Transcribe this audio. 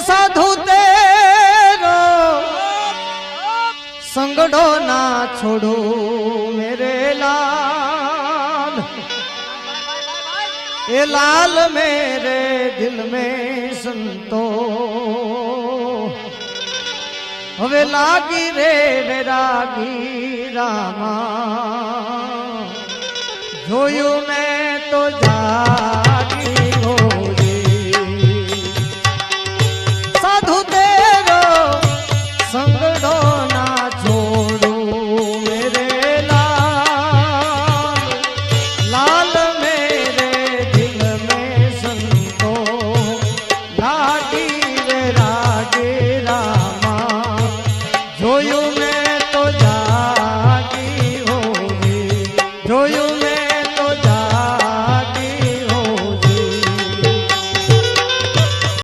साधु तेरो संगड़ो ना छोड़ो मेरे लाल, ये लाल मेरे दिल में संतो हवे लागी रे वैरागी रामा जोयू मैं तो जा